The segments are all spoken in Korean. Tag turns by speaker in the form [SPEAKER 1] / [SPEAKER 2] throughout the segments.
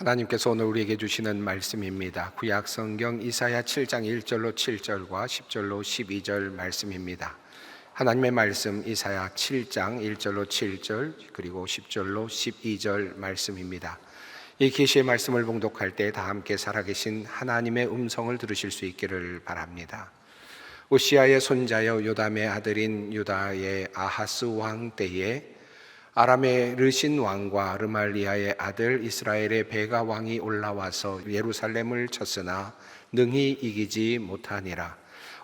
[SPEAKER 1] 하나님께서 오늘 우리에게 주시는 말씀입니다. 구약 성경 이사야 7장 1절로 7절과 10절로 12절 말씀입니다. 하나님의 말씀 이사야 7장 1절로 7절 그리고 10절로 12절 말씀입니다. 이 계시의 말씀을 봉독할 때 다 함께 살아계신 하나님의 음성을 들으실 수 있기를 바랍니다. 우시아의 손자여 요담의 아들인 유다의 아하스 왕 때에 아람의 르신 왕과 르말리아의 아들 이스라엘의 베가 왕이 올라와서 예루살렘을 쳤으나 능히 이기지 못하니라.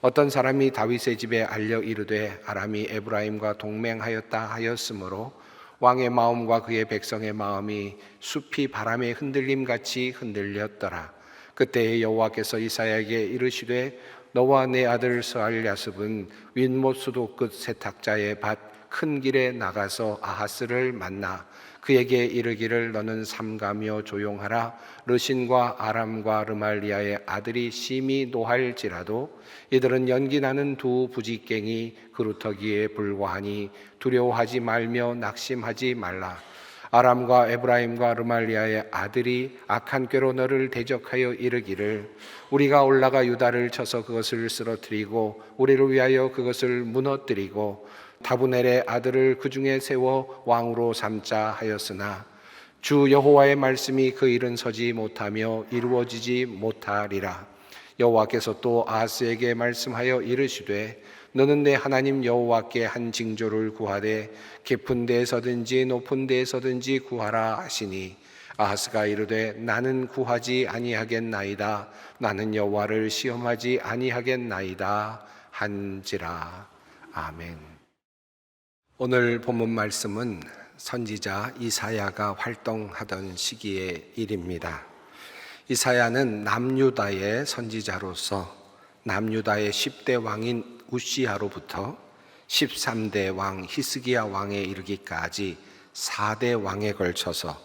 [SPEAKER 1] 어떤 사람이 다윗의 집에 알려 이르되 아람이 에브라임과 동맹하였다 하였으므로 왕의 마음과 그의 백성의 마음이 숲이 바람에 흔들림같이 흔들렸더라. 그때에 여호와께서 이사야에게 이르시되 너와 내 아들 스알야습은 윗못 수도 끝 세탁자의 밭 큰 길에 나가서 아하스를 만나 그에게 이르기를 너는 삼가며 조용하라. 르신과 아람과 르말리아의 아들이 심히 노할지라도 이들은 연기나는 두 부지깽이 그루터기에 불과하니 두려워하지 말며 낙심하지 말라. 아람과 에브라임과 르말리아의 아들이 악한 꾀로 너를 대적하여 이르기를 우리가 올라가 유다를 쳐서 그것을 쓰러뜨리고 우리를 위하여 그것을 무너뜨리고 다브넬의 아들을 그 중에 세워 왕으로 삼자 하였으나 주 여호와의 말씀이 그 일은 서지 못하며 이루어지지 못하리라. 여호와께서 또 아하스에게 말씀하여 이르시되 너는 내 하나님 여호와께 한 징조를 구하되 깊은 데에서든지 높은 데에서든지 구하라 하시니 아하스가 이르되 나는 구하지 아니하겠나이다. 나는 여호와를 시험하지 아니하겠나이다 한지라. 아멘. 오늘 본문 말씀은 선지자 이사야가 활동하던 시기의 일입니다. 이사야는 남유다의 선지자로서 남유다의 10대 왕인 우시아로부터 13대 왕 히스기야 왕에 이르기까지 4대 왕에 걸쳐서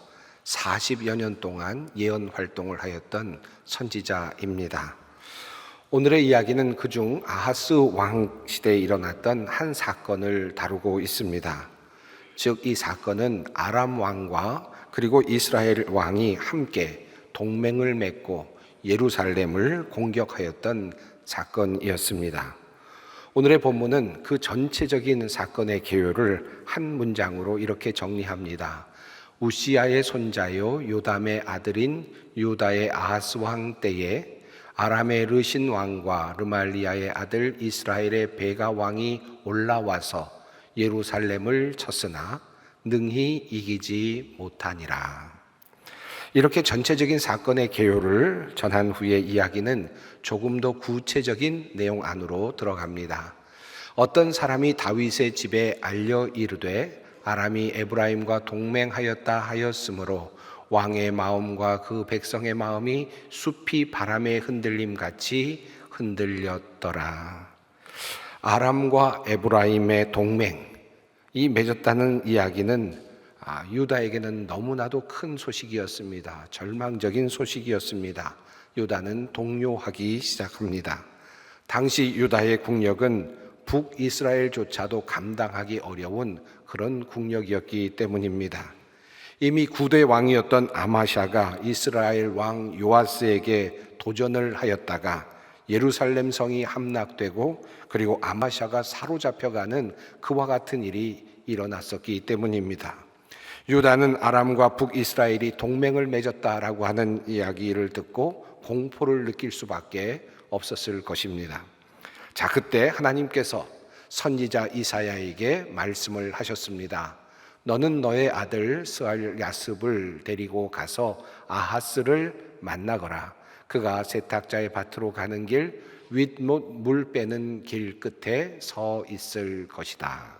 [SPEAKER 1] 40여 년 동안 예언 활동을 하였던 선지자입니다. 오늘의 이야기는 그중 아하스 왕 시대에 일어났던 한 사건을 다루고 있습니다. 즉 이 사건은 아람 왕과 그리고 이스라엘 왕이 함께 동맹을 맺고 예루살렘을 공격하였던 사건이었습니다. 오늘의 본문은 그 전체적인 사건의 개요를 한 문장으로 이렇게 정리합니다. 우시아의 손자요 요담의 아들인 유다의 아하스 왕 때에 아람의 르신 왕과 르말리아의 아들 이스라엘의 베가 왕이 올라와서 예루살렘을 쳤으나 능히 이기지 못하니라. 이렇게 전체적인 사건의 개요를 전한 후에 이야기는 조금 더 구체적인 내용 안으로 들어갑니다. 어떤 사람이 다윗의 집에 알려 이르되 아람이 에브라임과 동맹하였다 하였으므로 왕의 마음과 그 백성의 마음이 숲이 바람에 흔들림같이 흔들렸더라. 아람과 에브라임의 동맹이 맺었다는 이야기는 유다에게는 너무나도 큰 소식이었습니다. 절망적인 소식이었습니다. 유다는 동요하기 시작합니다. 당시 유다의 국력은 북이스라엘조차도 감당하기 어려운 그런 국력이었기 때문입니다. 이미 9대 왕이었던 아마샤가 이스라엘 왕 요아스에게 도전을 하였다가 예루살렘 성이 함락되고 그리고 아마샤가 사로잡혀가는 그와 같은 일이 일어났었기 때문입니다. 유다는 아람과 북이스라엘이 동맹을 맺었다라고 하는 이야기를 듣고 공포를 느낄 수밖에 없었을 것입니다. 자, 그때 하나님께서 선지자 이사야에게 말씀을 하셨습니다. 너는 너의 아들 스알야습을 데리고 가서 아하스를 만나거라. 그가 세탁자의 밭으로 가는 길 윗못 물 빼는 길 끝에 서 있을 것이다.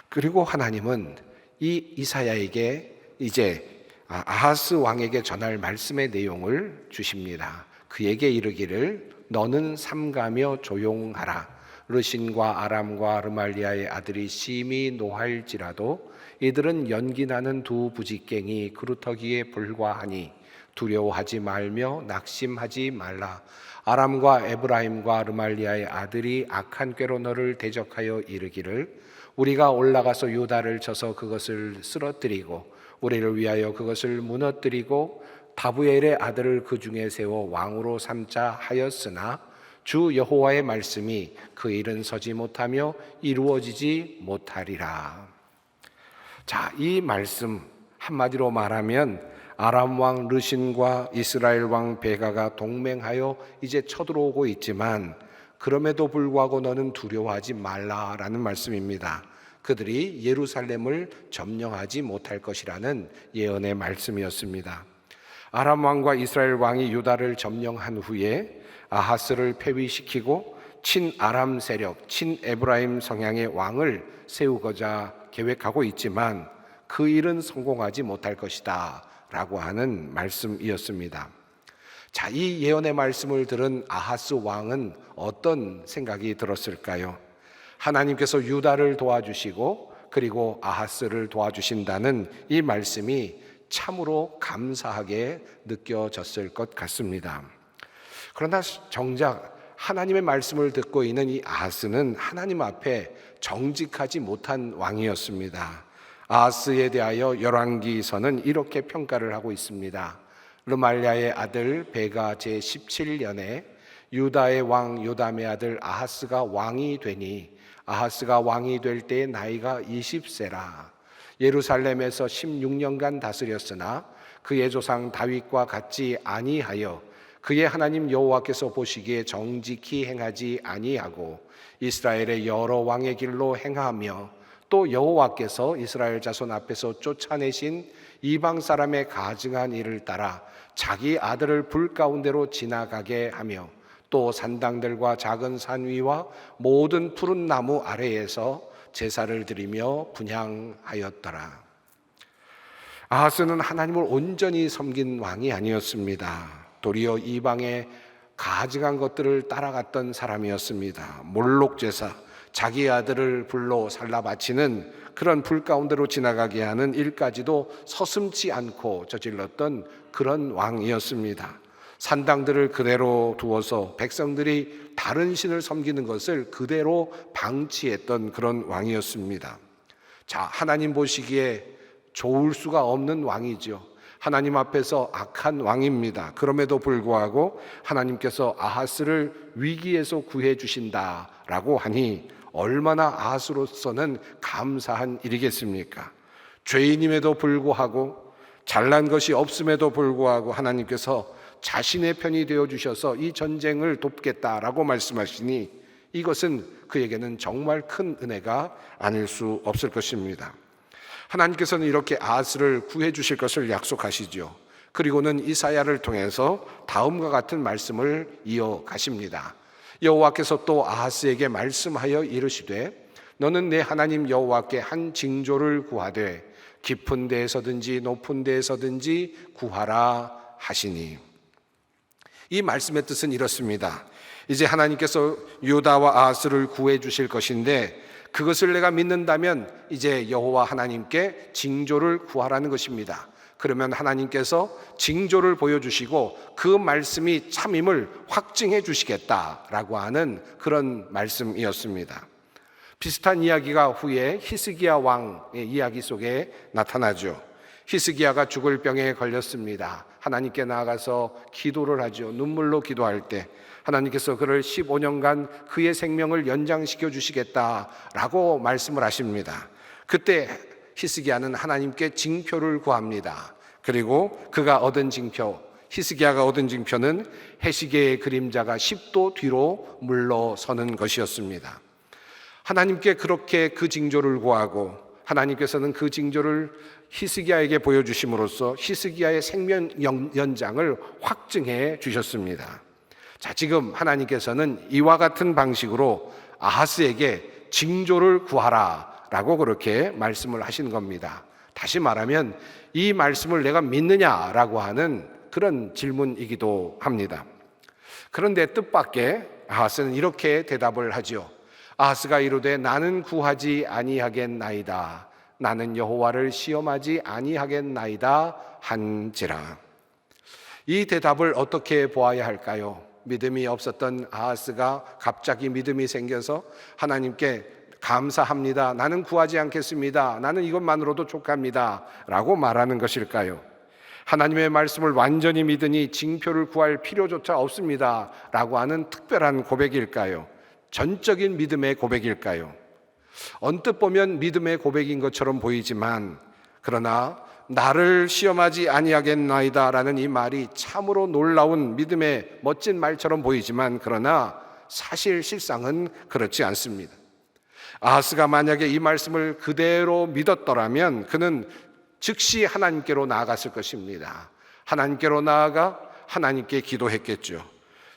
[SPEAKER 1] 그리고 하나님은 이 이사야에게 이제 아하스 왕에게 전할 말씀의 내용을 주십니다. 그에게 이르기를 너는 삼가며 조용하라. 르신과 아람과 르말리아의 아들이 심히 노할지라도 이들은 연기나는 두 부지깽이 그루터기에 불과하니 두려워하지 말며 낙심하지 말라. 아람과 에브라임과 르말리아의 아들이 악한 꾀로 너를 대적하여 이르기를 우리가 올라가서 유다를 쳐서 그것을 쓰러뜨리고 우리를 위하여 그것을 무너뜨리고 다부엘의 아들을 그 중에 세워 왕으로 삼자 하였으나 주 여호와의 말씀이 그 일은 서지 못하며 이루어지지 못하리라. 자, 이 말씀 한마디로 말하면 아람 왕 르신과 이스라엘 왕 베가가 동맹하여 이제 쳐들어오고 있지만 그럼에도 불구하고 너는 두려워하지 말라라는 말씀입니다. 그들이 예루살렘을 점령하지 못할 것이라는 예언의 말씀이었습니다. 아람 왕과 이스라엘 왕이 유다를 점령한 후에 아하스를 폐위시키고 친아람 세력, 친에브라임 성향의 왕을 세우고자 계획하고 있지만 그 일은 성공하지 못할 것이다 라고 하는 말씀이었습니다. 자, 이 예언의 말씀을 들은 아하스 왕은 어떤 생각이 들었을까요? 하나님께서 유다를 도와주시고 그리고 아하스를 도와주신다는 이 말씀이 참으로 감사하게 느껴졌을 것 같습니다. 그러나 정작 하나님의 말씀을 듣고 있는 이 아하스는 하나님 앞에 정직하지 못한 왕이었습니다. 아하스에 대하여 열왕기서는 이렇게 평가를 하고 있습니다. 르말랴의 아들 베가 제17년에 유다의 왕 요담의 아들 아하스가 왕이 되니 아하스가 왕이 될 때의 나이가 20세라. 예루살렘에서 16년간 다스렸으나 그의 조상 다윗과 같지 아니하여 그의 하나님 여호와께서 보시기에 정직히 행하지 아니하고 이스라엘의 여러 왕의 길로 행하며 또 여호와께서 이스라엘 자손 앞에서 쫓아내신 이방 사람의 가증한 일을 따라 자기 아들을 불 가운데로 지나가게 하며 또 산당들과 작은 산 위와 모든 푸른 나무 아래에서 제사를 드리며 분향하였더라. 아하스는 하나님을 온전히 섬긴 왕이 아니었습니다. 도리어 이방의 가증한 것들을 따라갔던 사람이었습니다. 몰록 제사, 자기 아들을 불로 살라 바치는 그런 불 가운데로 지나가게 하는 일까지도 서슴지 않고 저질렀던 그런 왕이었습니다. 산당들을 그대로 두어서 백성들이 다른 신을 섬기는 것을 그대로 방치했던 그런 왕이었습니다. 자, 하나님 보시기에 좋을 수가 없는 왕이죠. 하나님 앞에서 악한 왕입니다. 그럼에도 불구하고 하나님께서 아하스를 위기에서 구해 주신다라고 하니 얼마나 아하스로서는 감사한 일이겠습니까? 죄인임에도 불구하고 잘난 것이 없음에도 불구하고 하나님께서 자신의 편이 되어 주셔서 이 전쟁을 돕겠다라고 말씀하시니 이것은 그에게는 정말 큰 은혜가 아닐 수 없을 것입니다. 하나님께서는 이렇게 아하스를 구해 주실 것을 약속하시죠. 그리고는 이사야를 통해서 다음과 같은 말씀을 이어가십니다. 여호와께서 또 아하스에게 말씀하여 이르시되 너는 내 하나님 여호와께 한 징조를 구하되 깊은 데에서든지 높은 데에서든지 구하라 하시니. 이 말씀의 뜻은 이렇습니다. 이제 하나님께서 유다와 아하스를 구해 주실 것인데 그것을 내가 믿는다면 이제 여호와 하나님께 징조를 구하라는 것입니다. 그러면 하나님께서 징조를 보여주시고 그 말씀이 참임을 확증해 주시겠다라고 하는 그런 말씀이었습니다. 비슷한 이야기가 후에 히스기야 왕의 이야기 속에 나타나죠. 히스기야가 죽을 병에 걸렸습니다. 하나님께 나아가서 기도를 하죠. 눈물로 기도할 때 하나님께서 그를 15년간 그의 생명을 연장시켜 주시겠다라고 말씀을 하십니다. 그때 히스기야는 하나님께 징표를 구합니다. 그리고 그가 얻은 징표, 히스기야가 얻은 징표는 해시계의 그림자가 10도 뒤로 물러서는 것이었습니다. 하나님께 그렇게 그 징조를 구하고 하나님께서는 그 징조를 히스기야에게 보여주심으로써 히스기야의 생명 연장을 확증해 주셨습니다. 자, 지금 하나님께서는 이와 같은 방식으로 아하스에게 징조를 구하라 라고 그렇게 말씀을 하신 겁니다. 다시 말하면 이 말씀을 내가 믿느냐라고 하는 그런 질문이기도 합니다. 그런데 뜻밖의 아하스는 이렇게 대답을 하죠. 아하스가 이르되 나는 구하지 아니하겠나이다. 나는 여호와를 시험하지 아니하겠나이다 한지라. 이 대답을 어떻게 보아야 할까요? 믿음이 없었던 아하스가 갑자기 믿음이 생겨서 하나님께 감사합니다, 나는 구하지 않겠습니다, 나는 이것만으로도 족합니다 라고 말하는 것일까요? 하나님의 말씀을 완전히 믿으니 징표를 구할 필요조차 없습니다 라고 하는 특별한 고백일까요? 전적인 믿음의 고백일까요? 언뜻 보면 믿음의 고백인 것처럼 보이지만, 그러나 나를 시험하지 아니하겠나이다 라는 이 말이 참으로 놀라운 믿음의 멋진 말처럼 보이지만, 그러나 사실 실상은 그렇지 않습니다. 아하스가 만약에 이 말씀을 그대로 믿었더라면 그는 즉시 하나님께로 나아갔을 것입니다. 하나님께로 나아가 하나님께 기도했겠죠.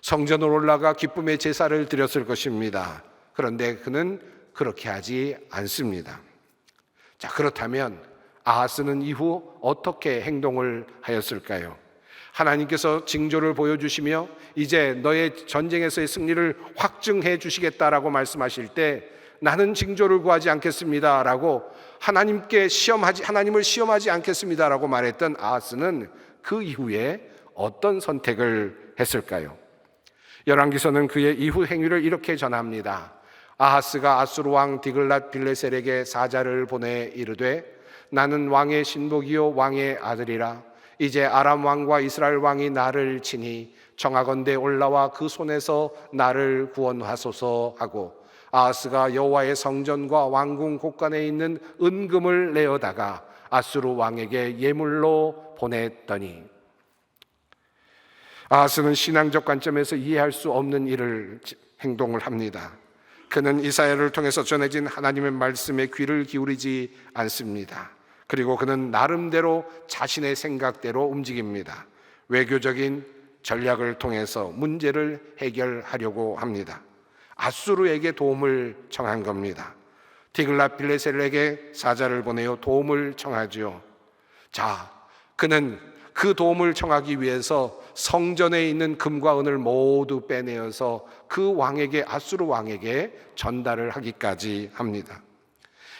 [SPEAKER 1] 성전으로 올라가 기쁨의 제사를 드렸을 것입니다. 그런데 그는 그렇게 하지 않습니다. 자, 그렇다면 아하스는 이후 어떻게 행동을 하였을까요? 하나님께서 징조를 보여주시며 이제 너의 전쟁에서의 승리를 확증해 주시겠다라고 말씀하실 때, 나는 징조를 구하지 않겠습니다 라고 하나님을 시험하지 않겠습니다 라고 말했던 아하스는 그 이후에 어떤 선택을 했을까요? 열왕기서는 그의 이후 행위를 이렇게 전합니다. 아하스가 아수르 왕 디글랏 빌레셀에게 사자를 보내 이르되, 나는 왕의 신복이요 왕의 아들이라. 이제 아람 왕과 이스라엘 왕이 나를 치니 청하건대 올라와 그 손에서 나를 구원하소서 하고, 아하스가 여호와의 성전과 왕궁 곳간에 있는 은금을 내어다가 아수르 왕에게 예물로 보냈더니, 아하스는 신앙적 관점에서 이해할 수 없는 행동을 합니다. 그는 이사야를 통해서 전해진 하나님의 말씀에 귀를 기울이지 않습니다. 그리고 그는 나름대로 자신의 생각대로 움직입니다. 외교적인 전략을 통해서 문제를 해결하려고 합니다. 아수르에게 도움을 청한 겁니다. 디글랏 빌레셀에게 사자를 보내어 도움을 청하죠. 자, 그는 그 도움을 청하기 위해서 성전에 있는 금과 은을 모두 빼내어서 그 왕에게, 아수르 왕에게 전달을 하기까지 합니다.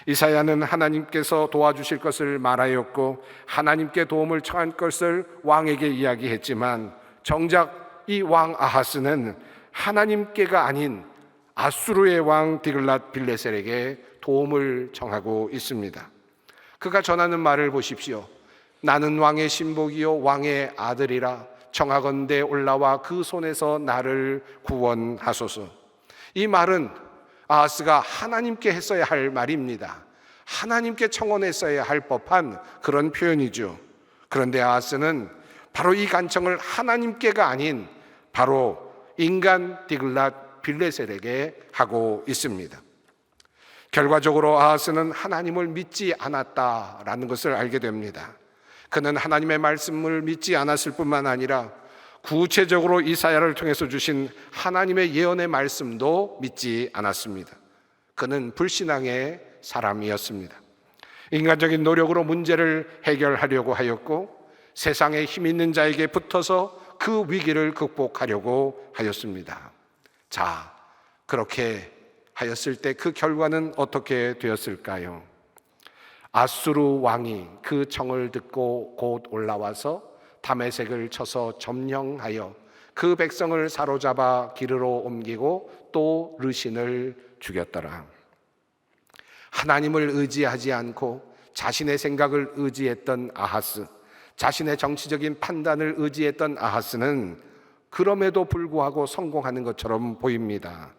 [SPEAKER 1] 이사야는 하나님께서 도와주실 것을 말하였고 하나님께 도움을 청한 것을 왕에게 이야기했지만, 정작 이 왕 아하스는 하나님께가 아닌 아수르의 왕 디글랏 빌레셀에게 도움을 청하고 있습니다. 그가 전하는 말을 보십시오. 나는 왕의 신복이요 왕의 아들이라. 청하건대 올라와 그 손에서 나를 구원하소서. 이 말은 아하스가 하나님께 했어야 할 말입니다. 하나님께 청원했어야 할 법한 그런 표현이죠. 그런데 아하스는 바로 이 간청을 하나님께가 아닌 바로 인간 디글랏 빌레셀에게 하고 있습니다. 결과적으로 아하스는 하나님을 믿지 않았다라는 것을 알게 됩니다. 그는 하나님의 말씀을 믿지 않았을 뿐만 아니라 구체적으로 이사야를 통해서 주신 하나님의 예언의 말씀도 믿지 않았습니다. 그는 불신앙의 사람이었습니다. 인간적인 노력으로 문제를 해결하려고 하였고, 세상에 힘 있는 자에게 붙어서 그 위기를 극복하려고 하였습니다. 자, 그렇게 하였을 때 그 결과는 어떻게 되었을까요? 아수르 왕이 그 청을 듣고 곧 올라와서 다메섹을 쳐서 점령하여 그 백성을 사로잡아 기르로 옮기고 또 르신을 죽였더라. 하나님을 의지하지 않고 자신의 생각을 의지했던 아하스, 자신의 정치적인 판단을 의지했던 아하스는 그럼에도 불구하고 성공하는 것처럼 보입니다.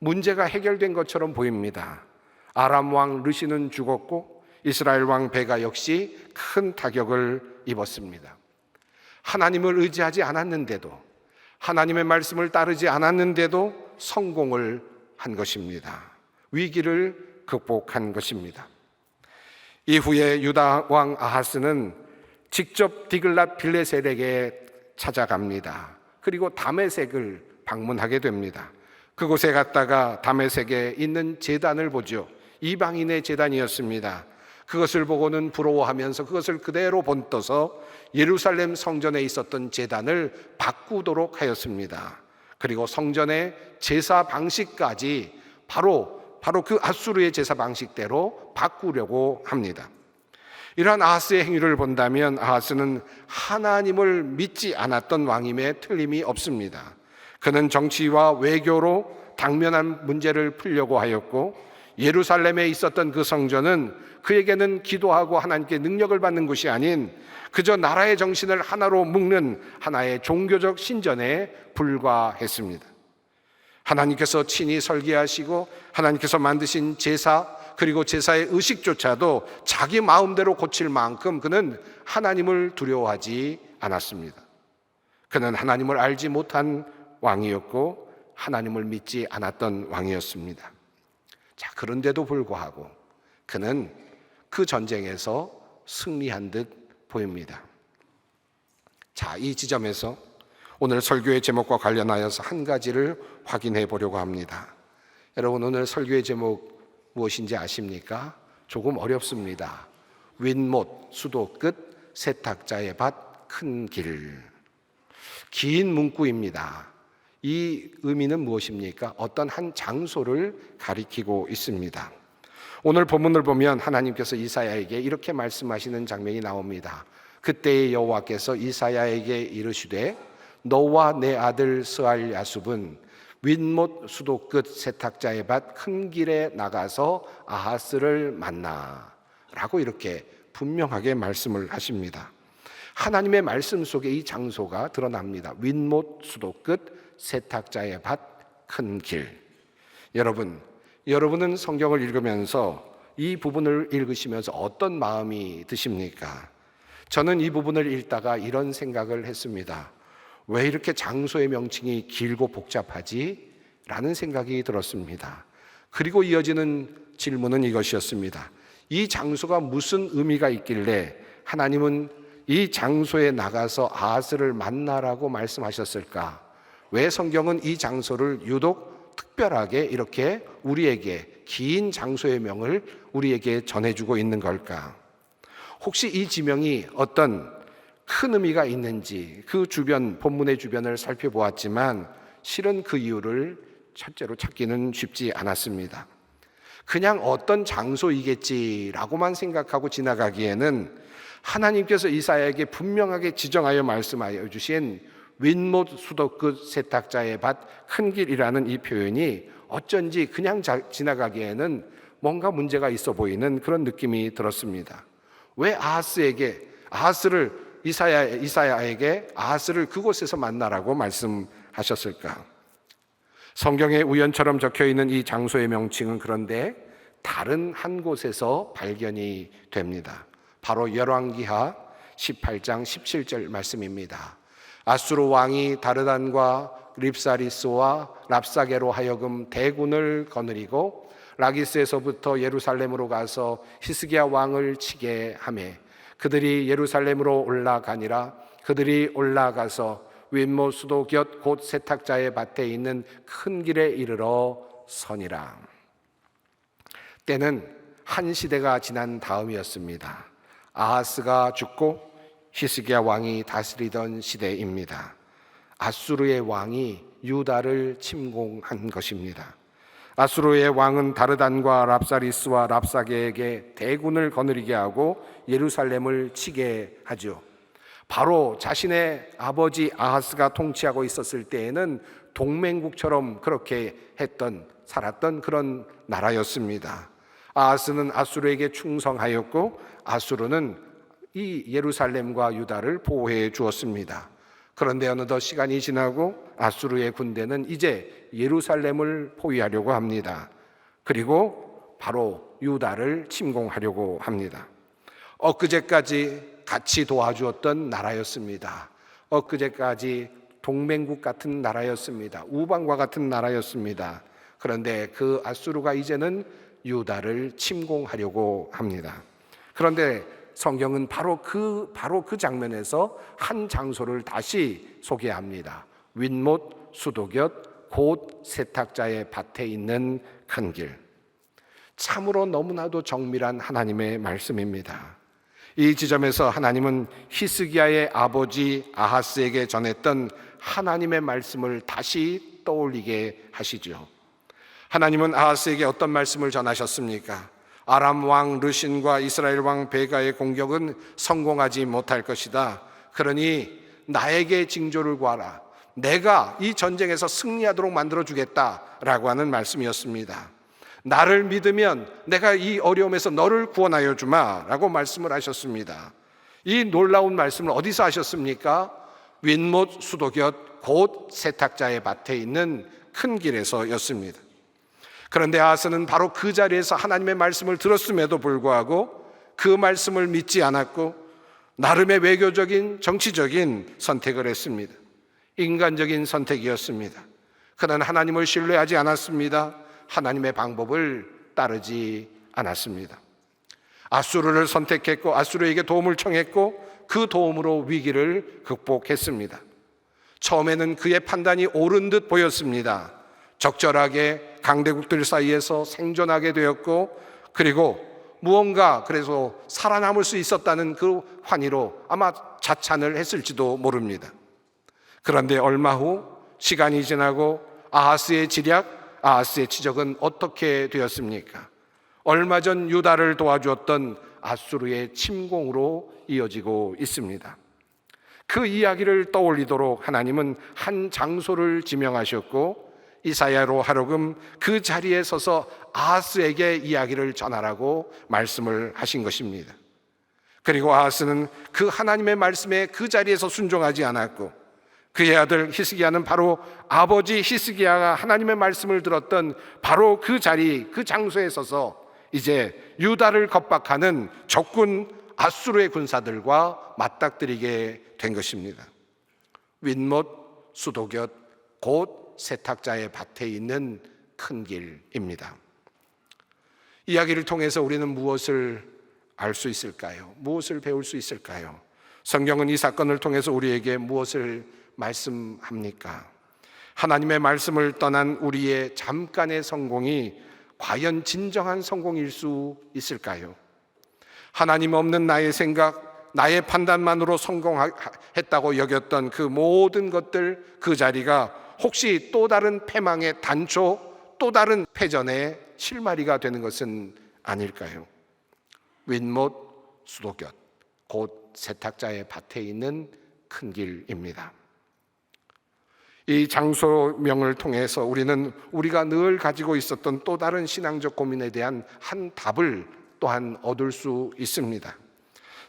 [SPEAKER 1] 문제가 해결된 것처럼 보입니다. 아람 왕 르신은 죽었고 이스라엘 왕 베가 역시 큰 타격을 입었습니다. 하나님을 의지하지 않았는데도, 하나님의 말씀을 따르지 않았는데도 성공을 한 것입니다. 위기를 극복한 것입니다. 이후에 유다 왕 아하스는 직접 디글랏 빌레셀에게 찾아갑니다. 그리고 다메섹을 방문하게 됩니다. 그곳에 갔다가 다메섹에 있는 제단을 보죠. 이방인의 제단이었습니다. 그것을 보고는 부러워하면서 그것을 그대로 본떠서 예루살렘 성전에 있었던 제단을 바꾸도록 하였습니다. 그리고 성전의 제사 방식까지 바로 그 아수르의 제사 방식대로 바꾸려고 합니다. 이러한 아하스의 행위를 본다면 아하스는 하나님을 믿지 않았던 왕임에 틀림이 없습니다. 그는 정치와 외교로 당면한 문제를 풀려고 하였고, 예루살렘에 있었던 그 성전은 그에게는 기도하고 하나님께 능력을 받는 곳이 아닌 그저 나라의 정신을 하나로 묶는 하나의 종교적 신전에 불과했습니다. 하나님께서 친히 설계하시고 하나님께서 만드신 제사, 그리고 제사의 의식조차도 자기 마음대로 고칠 만큼 그는 하나님을 두려워하지 않았습니다. 그는 하나님을 알지 못한 왕이었고 하나님을 믿지 않았던 왕이었습니다. 자, 그런데도 불구하고 그는 그 전쟁에서 승리한 듯 보입니다. 자, 이 지점에서 오늘 설교의 제목과 관련하여서 한 가지를 확인해 보려고 합니다. 여러분, 오늘 설교의 제목 무엇인지 아십니까? 조금 어렵습니다. 윗못 수도 끝 세탁자의 밭 큰 길. 긴 문구입니다. 이 의미는 무엇입니까? 어떤 한 장소를 가리키고 있습니다. 오늘 본문을 보면 하나님께서 이사야에게 이렇게 말씀하시는 장면이 나옵니다. 그때의 여호와께서 이사야에게 이르시되 너와 내 아들 스알 야숲은 윗못 수도 끝 세탁자의 밭 큰 길에 나가서 아하스를 만나 라고 이렇게 분명하게 말씀을 하십니다. 하나님의 말씀 속에 이 장소가 드러납니다. 윗못 수도 끝 세탁자의 밭 큰 길. 여러분은 성경을 읽으면서 이 부분을 읽으시면서 어떤 마음이 드십니까? 저는 이 부분을 읽다가 이런 생각을 했습니다. 왜 이렇게 장소의 명칭이 길고 복잡하지? 라는 생각이 들었습니다. 그리고 이어지는 질문은 이것이었습니다. 이 장소가 무슨 의미가 있길래 하나님은 이 장소에 나가서 아하스를 만나라고 말씀하셨을까? 왜 성경은 이 장소를 유독 특별하게 이렇게 우리에게 긴 장소의 명을 우리에게 전해주고 있는 걸까? 혹시 이 지명이 어떤 큰 의미가 있는지 그 주변, 본문의 주변을 살펴보았지만 실은 그 이유를 첫째로 찾기는 쉽지 않았습니다. 그냥 어떤 장소이겠지라고만 생각하고 지나가기에는 하나님께서 이사야에게 분명하게 지정하여 말씀하여 주신 윗못 수도 끝 세탁자의 밭 큰 길이라는 이 표현이 어쩐지 그냥 지나가기에는 뭔가 문제가 있어 보이는 그런 느낌이 들었습니다. 왜 아하스를 이사야에게 아하스를 그곳에서 만나라고 말씀하셨을까? 성경에 우연처럼 적혀 있는 이 장소의 명칭은 그런데 다른 한 곳에서 발견이 됩니다. 바로 열왕기하 18장 17절 말씀입니다. 아수르 왕이 다르단과 립사리스와 랍사게로 하여금 대군을 거느리고 라기스에서부터 예루살렘으로 가서 히스기야 왕을 치게 하매 그들이 예루살렘으로 올라가니라. 그들이 올라가서 윗못 수도 곁 곧 세탁자의 밭에 있는 큰 길에 이르러 서니라. 때는 한 시대가 지난 다음이었습니다. 아하스가 죽고 히스기야 왕이 다스리던 시대입니다. 아수르의 왕이 유다를 침공한 것입니다. 아수르의 왕은 다르단과 랍사리스와 랍사게에게 대군을 거느리게 하고 예루살렘을 치게 하죠. 바로 자신의 아버지 아하스가 통치하고 있었을 때에는 동맹국처럼 그렇게 살았던 그런 나라였습니다. 아하스는 아수르에게 충성하였고 아수르는 이 예루살렘과 유다를 보호해 주었습니다. 그런데 어느덧 시간이 지나고 아수르의 군대는 이제 예루살렘을 포위하려고 합니다. 그리고 바로 유다를 침공하려고 합니다. 엊그제까지 같이 도와주었던 나라였습니다. 엊그제까지 동맹국 같은 나라였습니다. 우방과 같은 나라였습니다. 그런데 그 아수르가 이제는 유다를 침공하려고 합니다. 그런데 성경은 바로 그 장면에서 한 장소를 다시 소개합니다. 윗못 수도 곁 곧 세탁자의 밭에 있는 큰 길. 참으로 너무나도 정밀한 하나님의 말씀입니다. 이 지점에서 하나님은 히스기야의 아버지 아하스에게 전했던 하나님의 말씀을 다시 떠올리게 하시죠. 하나님은 아하스에게 어떤 말씀을 전하셨습니까? 아람 왕 르신과 이스라엘 왕 베가의 공격은 성공하지 못할 것이다. 그러니 나에게 징조를 구하라. 내가 이 전쟁에서 승리하도록 만들어주겠다라고 하는 말씀이었습니다. 나를 믿으면 내가 이 어려움에서 너를 구원하여 주마 라고 말씀을 하셨습니다. 이 놀라운 말씀을 어디서 하셨습니까? 윗못 수도곁 곧 세탁자의 밭에 있는 큰 길에서였습니다. 그런데 아하스는 바로 그 자리에서 하나님의 말씀을 들었음에도 불구하고 그 말씀을 믿지 않았고 나름의 외교적인 정치적인 선택을 했습니다. 인간적인 선택이었습니다. 그는 하나님을 신뢰하지 않았습니다. 하나님의 방법을 따르지 않았습니다. 아수르를 선택했고 아수르에게 도움을 청했고 그 도움으로 위기를 극복했습니다. 처음에는 그의 판단이 옳은 듯 보였습니다. 적절하게 강대국들 사이에서 생존하게 되었고 그리고 무언가 그래서 살아남을 수 있었다는 그 환희로 아마 자찬을 했을지도 모릅니다. 그런데 얼마 후 시간이 지나고 아하스의 지략, 아하스의 지적은 어떻게 되었습니까? 얼마 전 유다를 도와주었던 아수르의 침공으로 이어지고 있습니다. 그 이야기를 떠올리도록 하나님은 한 장소를 지명하셨고 이사야로 하루금 그 자리에 서서 아하스에게 이야기를 전하라고 말씀을 하신 것입니다. 그리고 아하스는 그 하나님의 말씀에 그 자리에서 순종하지 않았고 그의 아들 히스기야는 바로 아버지 히스기야가 하나님의 말씀을 들었던 바로 그 자리, 그 장소에 서서 이제 유다를 겁박하는 적군 아수르의 군사들과 맞닥뜨리게 된 것입니다. 윗못 수도곁 곧 세탁자의 밭에 있는 큰 길입니다. 이야기를 통해서 우리는 무엇을 알 수 있을까요? 무엇을 배울 수 있을까요? 성경은 이 사건을 통해서 우리에게 무엇을 말씀합니까? 하나님의 말씀을 떠난 우리의 잠깐의 성공이 과연 진정한 성공일 수 있을까요? 하나님 없는 나의 생각, 나의 판단만으로 성공했다고 여겼던 그 모든 것들, 그 자리가 혹시 또 다른 패망의 단초, 또 다른 패전의 실마리가 되는 것은 아닐까요? 윗못 수도곁 곧 세탁자의 밭에 있는 큰 길입니다. 이 장소명을 통해서 우리는 우리가 늘 가지고 있었던 또 다른 신앙적 고민에 대한 한 답을 또한 얻을 수 있습니다.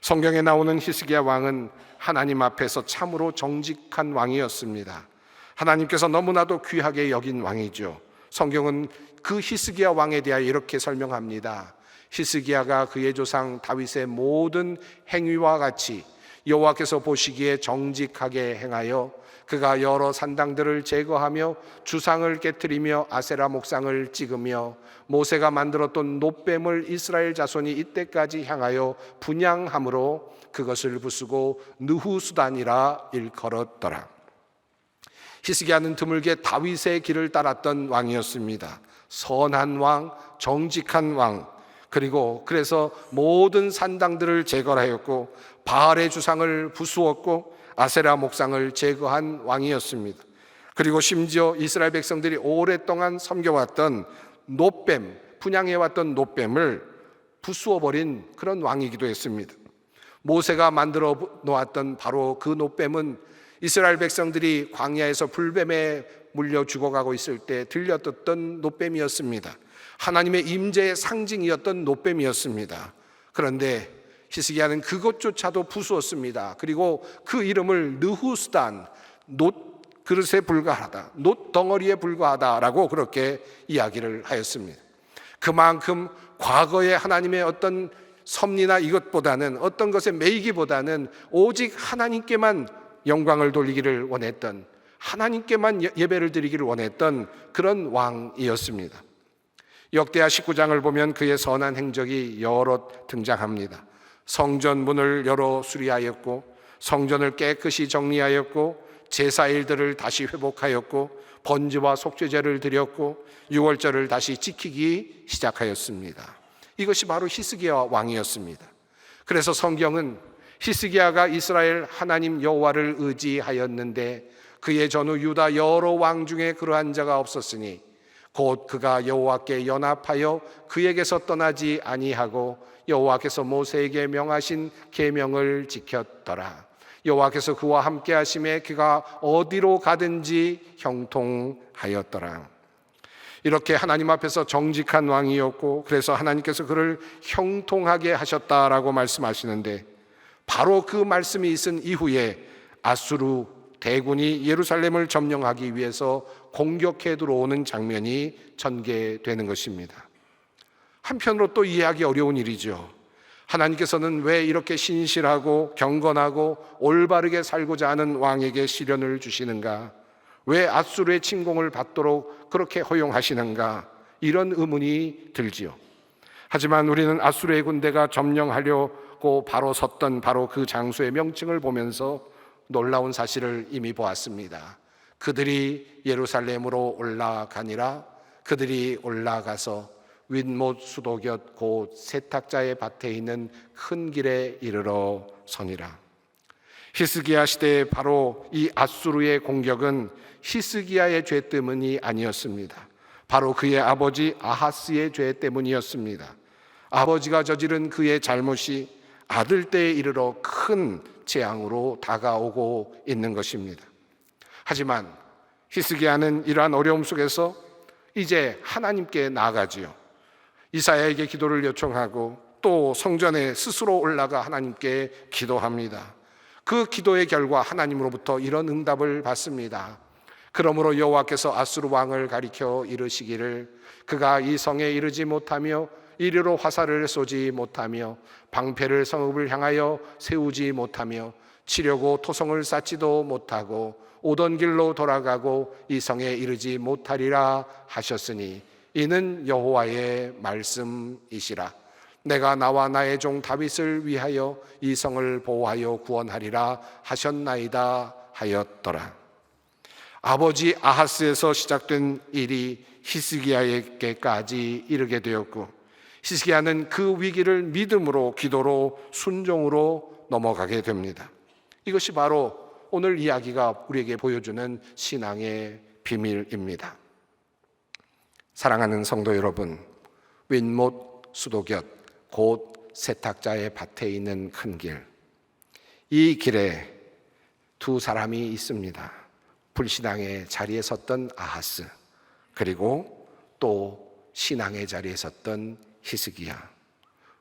[SPEAKER 1] 성경에 나오는 히스기야 왕은 하나님 앞에서 참으로 정직한 왕이었습니다. 하나님께서 너무나도 귀하게 여긴 왕이죠. 성경은 그 히스기야 왕에 대하여 이렇게 설명합니다. 히스기야가 그의 조상 다윗의 모든 행위와 같이 여호와께서 보시기에 정직하게 행하여 그가 여러 산당들을 제거하며 주상을 깨뜨리며 아세라 목상을 찍으며 모세가 만들었던 놋뱀을 이스라엘 자손이 이때까지 향하여 분향함으로 그것을 부수고 느후수단이라 일컬었더라. 히스기야는 드물게 다윗의 길을 따랐던 왕이었습니다. 선한 왕, 정직한 왕, 그리고 그래서 모든 산당들을 제거하였고 바알의 주상을 부수었고 아세라 목상을 제거한 왕이었습니다. 그리고 심지어 이스라엘 백성들이 오랫동안 섬겨왔던 놋뱀, 분향해왔던 놋뱀을 부수어버린 그런 왕이기도 했습니다. 모세가 만들어 놓았던 바로 그 놋뱀은 이스라엘 백성들이 광야에서 불뱀에 물려 죽어가고 있을 때 들려듣던 놋뱀이었습니다. 하나님의 임재의 상징이었던 놋뱀이었습니다. 그런데 히스기야는 그것조차도 부수었습니다. 그리고 그 이름을 느후스단, 놋 그릇에 불과하다, 놋 덩어리에 불과하다라고 그렇게 이야기를 하였습니다. 그만큼 과거에 하나님의 어떤 섭리나 이것보다는 어떤 것에 매이기보다는 오직 하나님께만 영광을 돌리기를 원했던, 하나님께만 예배를 드리기를 원했던 그런 왕이었습니다. 역대하 19장을 보면 그의 선한 행적이 여러 등장합니다. 성전 문을 열어 수리하였고 성전을 깨끗이 정리하였고 제사일들을 다시 회복하였고 번제와 속죄제를 드렸고 유월절을 다시 지키기 시작하였습니다. 이것이 바로 히스기야 왕이었습니다. 그래서 성경은 히스기야가 이스라엘 하나님 여호와를 의지하였는데 그의 전후 유다 여러 왕 중에 그러한 자가 없었으니 곧 그가 여호와께 연합하여 그에게서 떠나지 아니하고 여호와께서 모세에게 명하신 계명을 지켰더라. 여호와께서 그와 함께 하심에 그가 어디로 가든지 형통하였더라. 이렇게 하나님 앞에서 정직한 왕이었고 그래서 하나님께서 그를 형통하게 하셨다라고 말씀하시는데, 바로 그 말씀이 있은 이후에 아수르 대군이 예루살렘을 점령하기 위해서 공격해 들어오는 장면이 전개되는 것입니다. 한편으로 또 이해하기 어려운 일이죠. 하나님께서는 왜 이렇게 신실하고 경건하고 올바르게 살고자 하는 왕에게 시련을 주시는가? 왜 아수르의 침공을 받도록 그렇게 허용하시는가? 이런 의문이 들지요. 하지만 우리는 아수르의 군대가 점령하려고 바로 섰던 바로 그 장소의 명칭을 보면서 놀라운 사실을 이미 보았습니다. 그들이 예루살렘으로 올라가니라. 그들이 올라가서 윗못 수도곁 곧 세탁자의 밭에 있는 큰 길에 이르러 서니라. 히스기야 시대에 바로 이 아수르의 공격은 히스기야의 죄 때문이 아니었습니다. 바로 그의 아버지 아하스의 죄 때문이었습니다. 아버지가 저지른 그의 잘못이 아들 때에 이르러 큰 재앙으로 다가오고 있는 것입니다. 하지만 히스기야는 이러한 어려움 속에서 이제 하나님께 나아가지요. 이사야에게 기도를 요청하고 또 성전에 스스로 올라가 하나님께 기도합니다. 그 기도의 결과 하나님으로부터 이런 응답을 받습니다. 그러므로 여호와께서 아수르 왕을 가리켜 이르시기를 그가 이 성에 이르지 못하며 이리로 화살을 쏘지 못하며 방패를 성읍을 향하여 세우지 못하며 치려고 토성을 쌓지도 못하고 오던 길로 돌아가고 이 성에 이르지 못하리라 하셨으니 이는 여호와의 말씀이시라. 내가 나와 나의 종 다윗을 위하여 이 성을 보호하여 구원하리라 하셨나이다 하였더라. 아버지 아하스에서 시작된 일이 히스기야에게까지 이르게 되었고, 히스기야는 그 위기를 믿음으로 기도로 순종으로 넘어가게 됩니다. 이것이 바로 오늘 이야기가 우리에게 보여주는 신앙의 비밀입니다. 사랑하는 성도 여러분, 윗못 수도곁 곧 세탁자의 밭에 있는 큰 길, 이 길에 두 사람이 있습니다. 불신앙의 자리에 섰던 아하스, 그리고 또 신앙의 자리에 섰던 히스기야.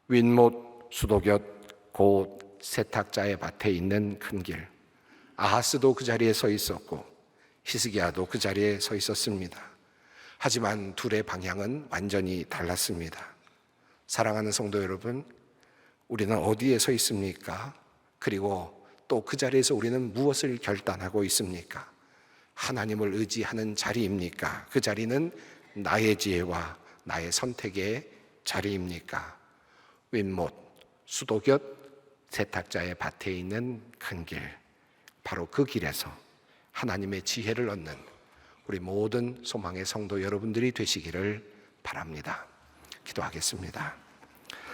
[SPEAKER 1] 윗못 수도곁 곧 세탁자의 밭에 있는 큰 길, 아하스도 그 자리에 서 있었고 히스기야도 그 자리에 서 있었습니다. 하지만 둘의 방향은 완전히 달랐습니다. 사랑하는 성도 여러분, 우리는 어디에 서 있습니까? 그리고 또 그 자리에서 우리는 무엇을 결단하고 있습니까? 하나님을 의지하는 자리입니까? 그 자리는 나의 지혜와 나의 선택의 자리입니까? 윗못 수도곁 세탁자의 밭에 있는 큰 길, 바로 그 길에서 하나님의 지혜를 얻는 우리 모든 소망의 성도 여러분들이 되시기를 바랍니다. 기도하겠습니다.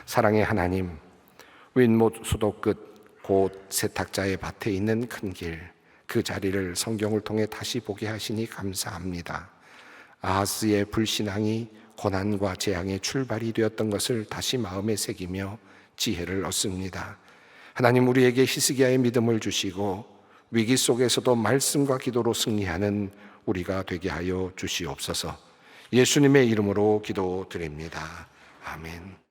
[SPEAKER 1] 사랑의 하나님, 윗못 수도끝 곧 세탁자의 밭에 있는 큰 길, 그 자리를 성경을 통해 다시 보게 하시니 감사합니다. 아하스의 불신앙이 고난과 재앙의 출발이 되었던 것을 다시 마음에 새기며 지혜를 얻습니다. 하나님, 우리에게 히스기야의 믿음을 주시고 위기 속에서도 말씀과 기도로 승리하는 우리가 되게 하여 주시옵소서. 예수님의 이름으로 기도드립니다. 아멘.